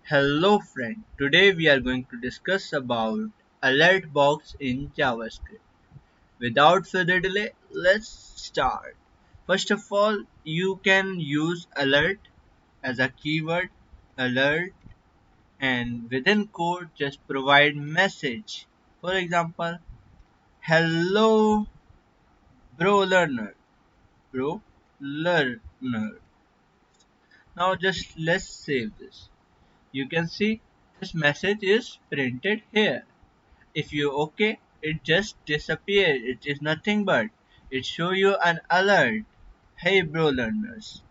Hello friend, today we are going to discuss about alert box in JavaScript. Without further delay, let's start. First of all, you can use alert as a keyword, alert, and within code just provide message. For example, hello bro learner. Now just let's save this. You can see this message is printed here. If you OK, it just disappeared. It is nothing but it show you an alert. Hey bro learners.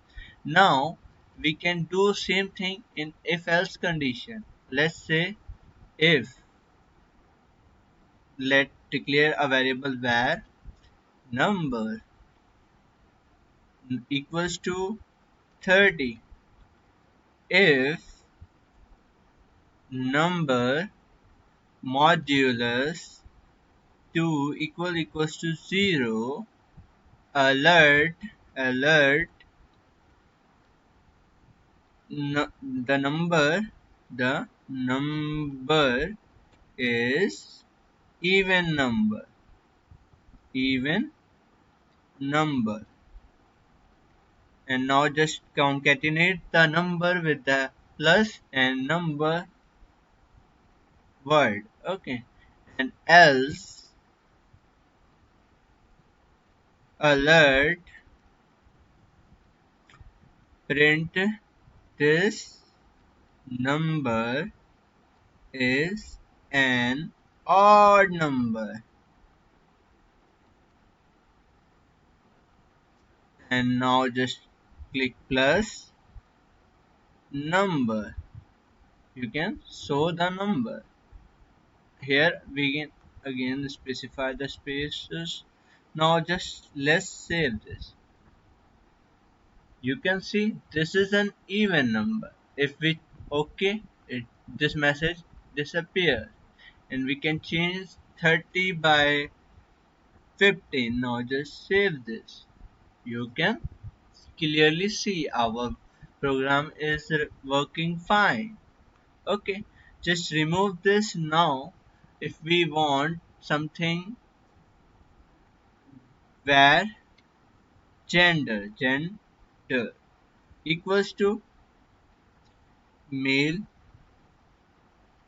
Now we can do same thing in if else condition. Let's say if let declare a variable where number equals to 30. If number modulus 2 equals to 0, alert alert the number is even number, and now just concatenate the number with the plus and number word. Okay, and else alert print this number is an odd number, and now just click plus number. You can show the number. Here we can again specify the spaces. Now just let's save this. You can see this is an even number. If we OK, this message disappears, and we can change 30 by 15. Now just save this. You can clearly see our program is working fine. Okay, just remove this. Now if we want something where gender equals to male,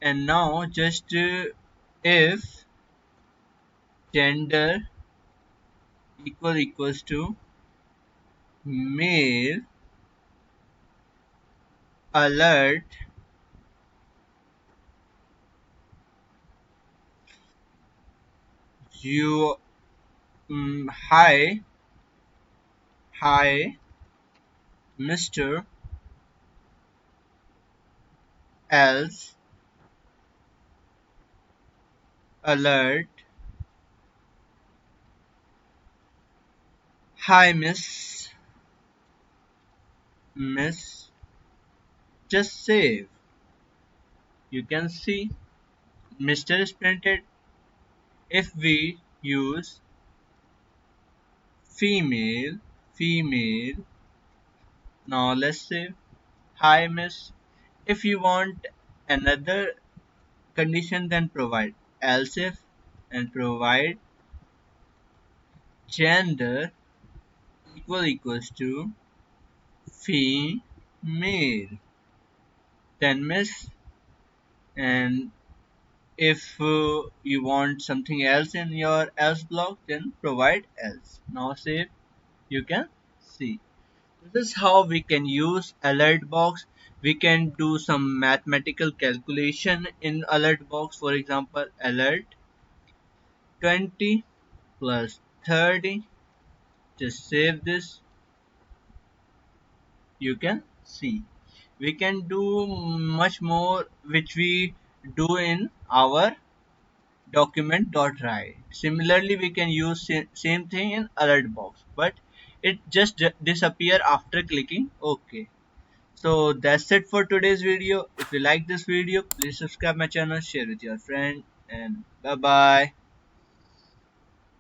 and now just if gender equals to male, alert you hi Mr. else alert hi miss. Just save. You can see Mr. is printed. If we use female, now let's say hi miss. If you want another condition, then provide else if and provide gender equals to female, then miss. And if you want something else in your else block, then provide else. Now save. You can see this is how we can use alert box. We can do some mathematical calculation in alert box. For example, alert 20 plus 30. Just save this. You can see we can do much more which we do in our document.write. Similarly, we can use same thing in alert box, but it just disappear after clicking OK. So that's it for today's video. If you like this video, please subscribe my channel, share with your friend, and bye bye.